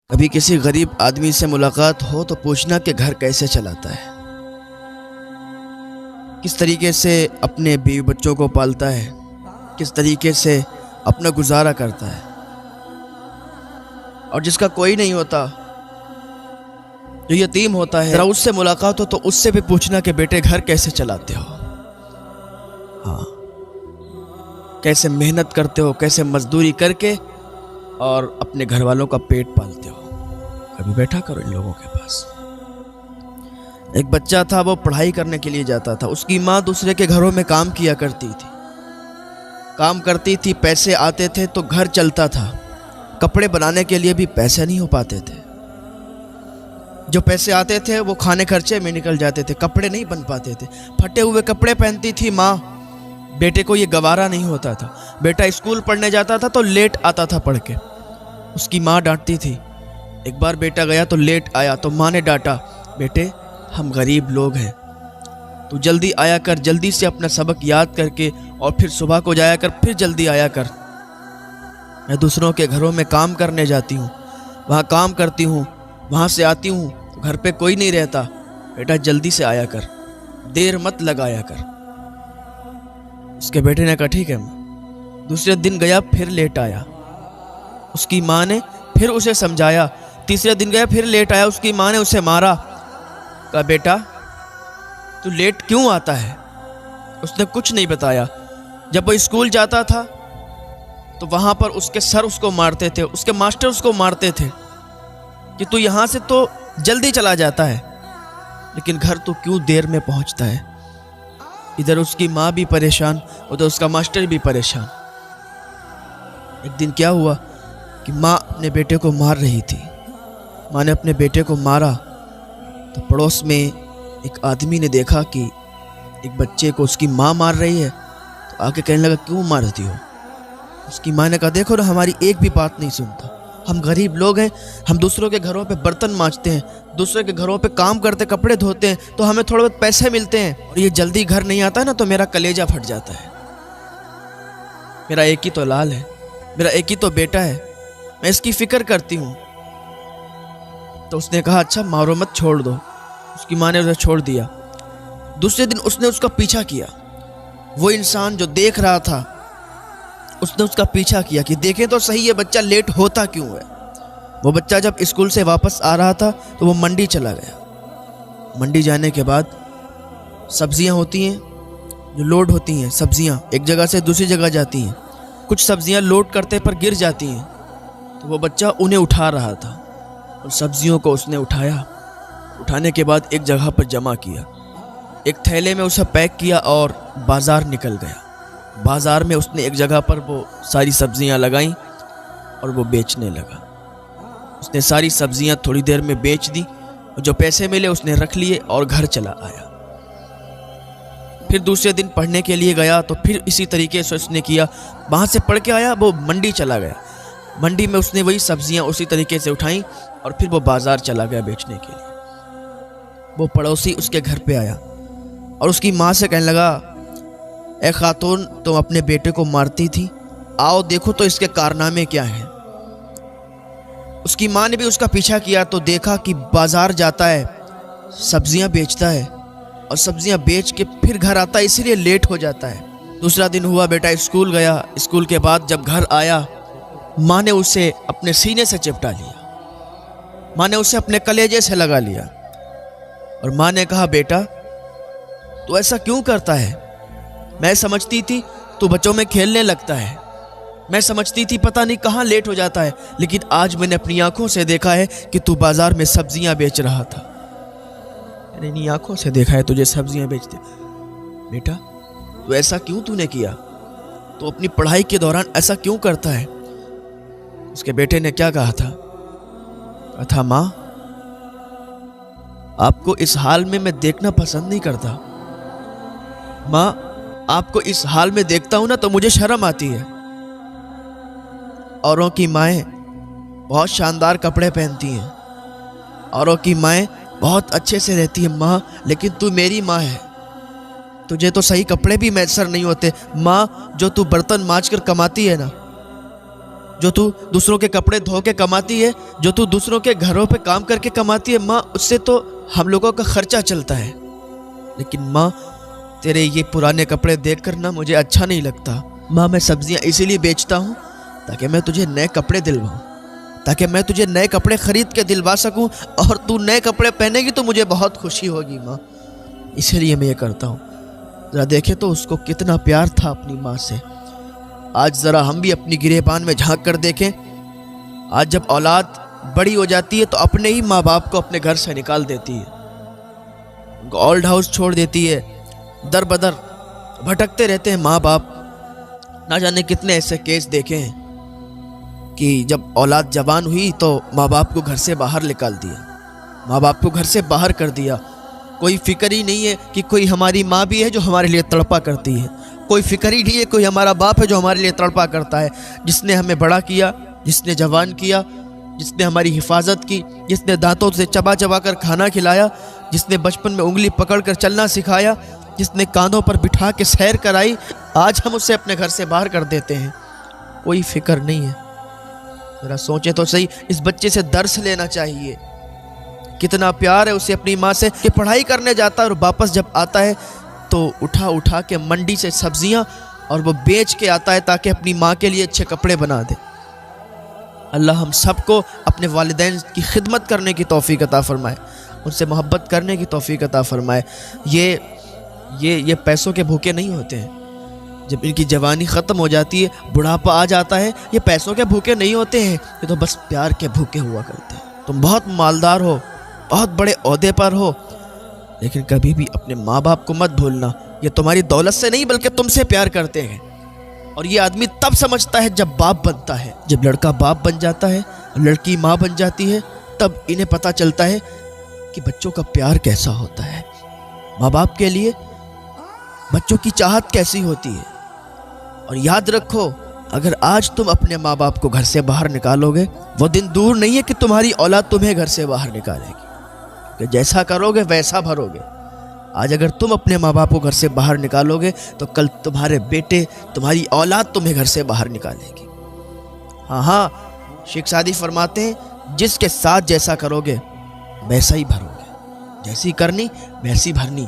कभी किसी गरीब आदमी से मुलाकात हो तो पूछना कि घर कैसे चलाता है, किस तरीके से अपने बीवी बच्चों को पालता है, किस तरीके से अपना गुजारा करता है। और जिसका कोई नहीं होता, जो यतीम होता है, जरा उससे मुलाकात हो तो उससे भी पूछना कि बेटे घर कैसे चलाते हो, हाँ कैसे मेहनत करते हो, कैसे मजदूरी करके और अपने घर वालों का पेट पालते हो। कभी बैठा करो इन लोगों के पास। एक बच्चा था, वो पढ़ाई करने के लिए जाता था। उसकी माँ दूसरे के घरों में काम किया करती थी, पैसे आते थे तो घर चलता था। कपड़े बनाने के लिए भी पैसे नहीं हो पाते थे, जो पैसे आते थे वो खाने खर्चे में निकल जाते थे, कपड़े नहीं बन पाते थे। फटे हुए कपड़े पहनती थी माँ, बेटे को ये गवारा नहीं होता था। बेटा स्कूल पढ़ने जाता था तो लेट आता था पढ़ के, उसकी माँ डांटती थी। एक बार बेटा गया तो लेट आया तो माँ ने डांटा, बेटे हम गरीब लोग हैं, तू जल्दी आया कर, जल्दी से अपना सबक याद करके और फिर सुबह को जाया कर, फिर जल्दी आया कर। मैं दूसरों के घरों में काम करने जाती हूँ, वहाँ काम करती हूँ, वहाँ से आती हूँ तो घर पे कोई नहीं रहता। बेटा जल्दी से आया कर, देर मत लगाया कर। उसके बेटे ने कहा ठीक है माँ। दूसरे दिन गया, फिर लेट आया। उसकी माँ ने फिर उसे समझाया। तीसरे दिन गया, फिर लेट आया। उसकी माँ ने उसे मारा, कहा बेटा तू लेट क्यों आता है। उसने कुछ नहीं बताया। जब वो स्कूल जाता था तो वहाँ पर उसके सर उसको मारते थे, उसके मास्टर उसको मारते थे कि तू यहाँ से तो जल्दी चला जाता है, लेकिन घर तो क्यों देर में पहुँचता है। इधर उसकी माँ भी परेशान, उधर उसका मास्टर भी परेशान। एक दिन क्या हुआ कि माँ अपने बेटे को मार रही थी। माँ ने अपने बेटे को मारा तो पड़ोस में एक आदमी ने देखा कि एक बच्चे को उसकी माँ मार रही है, तो आके कहने लगा क्यों मारती हो। उसकी माँ ने कहा देखो ना, हमारी एक भी बात नहीं सुनता। हम गरीब लोग हैं, हम दूसरों के घरों पे बर्तन मांजते हैं, दूसरे के घरों पे काम करते, कपड़े धोते हैं, तो हमें थोड़े बहुत पैसे मिलते हैं, और ये जल्दी घर नहीं आता है ना तो मेरा कलेजा फट जाता है। मेरा एक ही तो लाल है, मेरा एक ही तो बेटा है, मैं इसकी फिक्र करती हूँ। तो उसने कहा अच्छा मारो मत, छोड़ दो। उसकी माँ ने उसे छोड़ दिया। दूसरे दिन उसने उसका पीछा किया। वो इंसान जो देख रहा था, उसने उसका पीछा किया कि देखें तो सही ये बच्चा लेट होता क्यों है। वो बच्चा जब स्कूल से वापस आ रहा था तो वो मंडी चला गया। मंडी जाने के बाद सब्जियां होती हैं जो लोड होती हैं, सब्जियां एक जगह से दूसरी जगह जाती हैं। कुछ सब्जियां लोड करते पर गिर जाती हैं, तो वो बच्चा उन्हें उठा रहा था और सब्जियों को उसने उठाया। उठाने के बाद एक जगह पर जमा किया, एक थैले में उसे पैक किया और बाज़ार निकल गया। बाज़ार में उसने एक जगह पर वो सारी सब्जियां लगाईं और वो बेचने लगा। उसने सारी सब्जियां थोड़ी देर में बेच दी और जो पैसे मिले उसने रख लिए और घर चला आया। फिर दूसरे दिन पढ़ने के लिए गया तो फिर इसी तरीके से उसने किया। वहाँ से पढ़ के आया, वो मंडी चला गया। मंडी में उसने वही सब्जियां उसी तरीके से उठाई और फिर वो बाज़ार चला गया बेचने के लिए। वो पड़ोसी उसके घर पे आया और उसकी माँ से कहने लगा, ए खातून तुम अपने बेटे को मारती थी, आओ देखो तो इसके कारनामे क्या हैं। उसकी माँ ने भी उसका पीछा किया तो देखा कि बाज़ार जाता है, सब्जियां बेचता है और सब्जियां बेच के फिर घर आता है, इसीलिए लेट हो जाता है। दूसरा दिन हुआ, बेटा स्कूल गया। स्कूल के बाद जब घर आया, माँ ने उसे अपने सीने से चिपटा लिया, माँ ने उसे अपने कलेजे से लगा लिया और माँ ने कहा बेटा तू ऐसा क्यों करता है। मैं समझती थी तू बच्चों में खेलने लगता है, मैं समझती थी पता नहीं कहाँ लेट हो जाता है, लेकिन आज मैंने अपनी आंखों से देखा है कि तू बाजार में सब्जियां बेच रहा था। मैंने इन्हीं आंखों से देखा है तुझे सब्जियां बेचते। बेटा तो ऐसा क्यों तूने किया, तो अपनी पढ़ाई के दौरान ऐसा क्यों करता है। उसके बेटे ने क्या कहा था, माँ आपको इस हाल में मैं देखना पसंद नहीं करता। माँ आपको इस हाल में देखता हूं ना तो मुझे शर्म आती है। औरों की माएँ बहुत शानदार कपड़े पहनती हैं, औरों की माएँ बहुत अच्छे से रहती हैं माँ, लेकिन तू मेरी माँ है, तुझे तो सही कपड़े भी मैसर नहीं होते। माँ जो तू बर्तन मांज कर कमाती है ना, जो तू दूसरों के कपड़े धो के कमाती है, जो तू दूसरों के घरों पे काम करके कमाती है, माँ उससे तो हम लोगों का खर्चा चलता है। लेकिन माँ तेरे ये पुराने कपड़े देखकर ना मुझे अच्छा नहीं लगता। माँ मैं सब्जियाँ इसीलिए बेचता हूँ ताकि मैं तुझे नए कपड़े दिलवाऊँ, ताकि मैं तुझे नए कपड़े खरीद के दिलवा सकूँ, और तू नए कपड़े पहनेगी तो मुझे बहुत खुशी होगी माँ, इसीलिए मैं ये करता हूँ। ज़रा देखे तो उसको कितना प्यार था अपनी माँ से। आज ज़रा हम भी अपनी गिरेबान में झांक कर देखें। आज जब औलाद बड़ी हो जाती है तो अपने ही माँ बाप को अपने घर से निकाल देती है, उनको ओल्ड हाउस छोड़ देती है, दर बदर भटकते रहते हैं माँ बाप। ना जाने कितने ऐसे केस देखे हैं कि जब औलाद जवान हुई तो माँ बाप को घर से बाहर निकाल दिया, माँ बाप को घर से बाहर कर दिया। कोई फिक्र ही नहीं है कि कोई हमारी माँ भी है जो हमारे लिए तड़पा करती है, कोई फिक्र ही नहीं है कोई हमारा बाप है जो हमारे लिए तड़पा करता है, जिसने हमें बड़ा किया, जिसने जवान किया, जिसने हमारी हिफाजत की, जिसने दांतों से चबा चबा कर खाना खिलाया, जिसने बचपन में उंगली पकड़ कर चलना सिखाया, जिसने कांधों पर बिठा के सैर कराई। आज हम उसे अपने घर से बाहर कर देते हैं, कोई फिक्र नहीं है। ज़रा सोचें तो सही, इस बच्चे से दर्स लेना चाहिए। कितना प्यार है उसे अपनी माँ से कि पढ़ाई करने जाता है और वापस जब आता है तो उठा उठा के मंडी से सब्जियां और वो बेच के आता है ताकि अपनी माँ के लिए अच्छे कपड़े बना दे। अल्लाह हम सबको अपने वालिदैन की खिदमत करने की तौफीक अता फरमाए, उनसे मोहब्बत करने की तौफीक अता फरमाए। ये पैसों के भूखे नहीं होते हैं। जब इनकी जवानी ख़त्म हो जाती है, बुढ़ापा आ जाता है, ये पैसों के भूखे नहीं होते हैं, ये तो बस प्यार के भूखे हुआ करते हैं। तुम बहुत मालदार हो, बहुत बड़े ओहदे पर हो, लेकिन कभी भी अपने माँ बाप को मत भूलना। ये तुम्हारी दौलत से नहीं बल्कि तुमसे प्यार करते हैं। और ये आदमी तब समझता है जब बाप बनता है। जब लड़का बाप बन जाता है, लड़की माँ बन जाती है, तब इन्हें पता चलता है कि बच्चों का प्यार कैसा होता है, माँ बाप के लिए बच्चों की चाहत कैसी होती है। और याद रखो, अगर आज तुम अपने माँ बाप को घर से बाहर निकालोगे, वो दिन दूर नहीं है कि तुम्हारी औलाद तुम्हें घर से बाहर निकालेगी, कि जैसा करोगे वैसा भरोगे। आज अगर तुम अपने माँ बाप को घर से बाहर निकालोगे तो कल तुम्हारे बेटे, तुम्हारी औलाद तुम्हें घर से बाहर निकालेगी। हाँ, शेख सादी फरमाते हैं, जिसके साथ जैसा करोगे वैसा ही भरोगे, जैसी करनी वैसी भरनी।